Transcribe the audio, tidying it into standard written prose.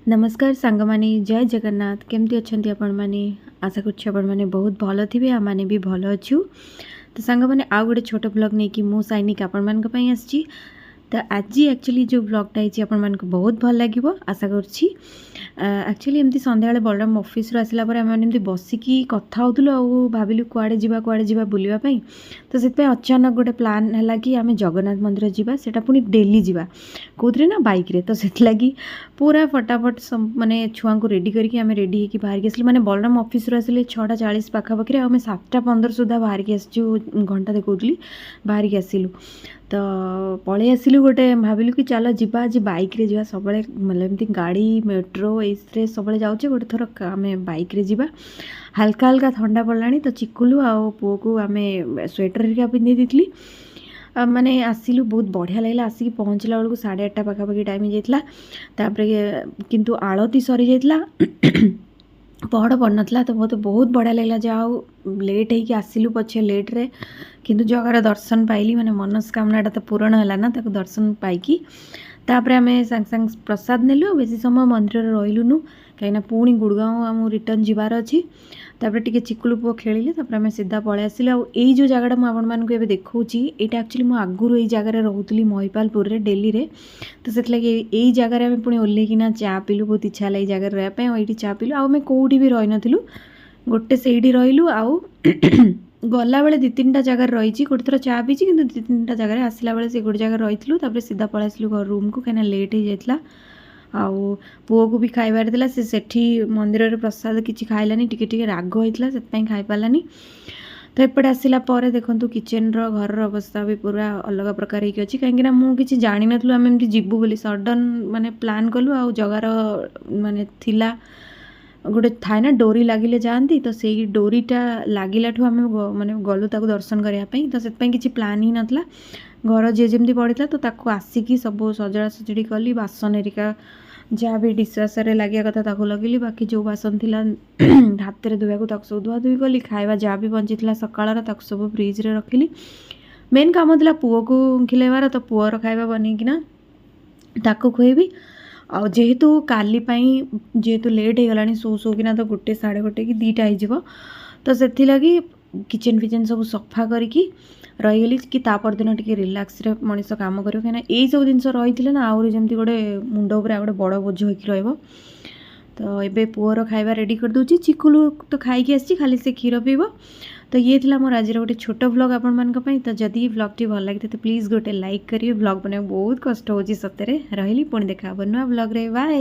नमस्कार सांगमाने जय जगन्नाथ केमती अच्छंती आपण माने आशा करछि आपण माने बहुत भलो थिबे आ माने भी भलो अछु। तो सांग माने आ गोटे छोट ब्लॉग नहीं कि मु सैनिक आपण मान पई आछि। तो आज एक्चुअली जो ब्लॉगटा है आपण मान को बहुत भल लागिवो आशा करछि। एक्चुअली एमती संध्या बलराम ऑफिस आसला आम एमती बसिकी कथा होतुलु आ भाविलु कुआडे जीवा बुलिबा पई। तो से अचानक गोटे प्लान है कि आम जगन्नाथ मंदिर जीवा सेटा पुनी डेली जीवा कौथरे ना बाइक रे। तो से लगी पूरा फटाफट माने छुआ को रेडी करके आम रेडी होकर बाहर आसलु। माने बलराम ऑफिस आसिले 6:40 पाखापाखि आम 7:15 सुधा बाहर की आसचु घंटा देखौली बाहर की आसिलु। तो पलि आसिलु गोटे भाविलु कि चल जीवा आज बाइक रे जीवा सब मतलब एमती गाड़ी मेट्रो ये सब जाऊे गोटे थर आम बाइक रे जीवा। हल्का हल्का ठंडा पड़लानी तो चिकुलु आ पुओ को आम स्वेटर हरिका पिंधि देइथिली। माने आसिलु बहुत बढ़िया लगला। आसिक पहुँचला बेलू 8:30 पाखापाखि टाइम जाइला। किंतु आलती सरी जाइला पहड़ पड़ नाला। तो मत बहुत बढ़िया लगला जाओ लेट होगी आसिलु पछे लेट रे किंतु जगार दर्शन पाइली। माने मनस्कामनाटा तो पूरण है ना ताको दर्शन पाइकी तापर आम सांग सांग प्रसाद नेलु। बेसी समय मंदिर रहीलुनु कहीं पुणी गुड़गाँव आम रिटर्न जीवार अच्छी। तापर टिके चिकुलु पुओ खेलिले तापर आम सीधा पळै आसिले। आ एई जो जगह मु आपण मानकु एबे देखौची एटा एक्चुअली मु आगुरु एई जगह रे रहउतली महिपालपुर रे दिल्ली रे। तो सेत लगे एई जगह रे आम पुणी ओल्लेकिना चा पिलु। बहुत इच्छा लाई जगह रे रहया पय आ एठी चा पिलु। आ आम कोउठी भी रहि नथिलु गोटे सेठी रहिलु। आ गला बेले 2-3टा जगह रही गोटे थर चा पीची कि 2-3टा जगह आसला बेले से गोटे जगह रही। तापर सीधा पळै आसिलु घर रूम को कहीं लेट हो जाइतला। आउ पुओ को भी खाइबार देला से सेठी मंदिर रे प्रसाद किछि खाइलानी टिके टिके राग होइतला सेत पई खाइ पालानी। तो एपटे आसिला परे देखंतु किचन रो घर रो अवस्था भी पूरा अलग प्रकार ही अछि काहेकि ना मु किछि जानि नथलु आम एमती जिब्बु बोली सडन माने प्लान कलु। आ जगार माने थिला गोटे थाए ना डोरी लागिले जाती। तो सेई डोरीटा लागिलाठु आम माने गलु ताको दर्शन करिया पई। तो सेत पई किछि प्लान ही नथला घर जे जेमती पड़ीला। तो ताको आसिकी सब सजड़ा सजड़ी कली बासन एरिका जहाँ भी डिशवाशर लगे कथा ताको लगेली। बाकी जो बासन थिला हाथ में धोया ताको सब धुआ धुई कली। खाଇବା जहाँ भी बंची सकाळ ताको सब फ्रिज रे रखिली। मेन काम थिला पुओ को खिलेबार। तो पुओर खाଇବା बनेकिना ताको खुएबी। आ जेहेतु काली जेहेतु लेट हो गलानी सो सो किना तो 1 साढ़े 1 कि 2टा हो। तो से लगी किचन फिचन सब सफा करके रहीगली कि तापर दिन टी रिलैक्स रे मनीष काम कर कहीं यही सब जिन रही ना आहरी जमी गोटे मुंड उपर गोटे बड़ बोझ होकर। तो ये पुओर खाଇବା रेडी कर दूची। चिकुलु तो खाई आसी खाली से क्षीर पीब। तो ये थी मोर आज गोटे छोट ब्लॉग आपण मान। तो जदि ब्लॉगटी भल लगी तो प्लीज़ गोटे लाइक करिए। ब्लॉग बनाए बहुत कष्ट होची सतरे रही पुणी देखा नुआ ब्लॉग रे बाय।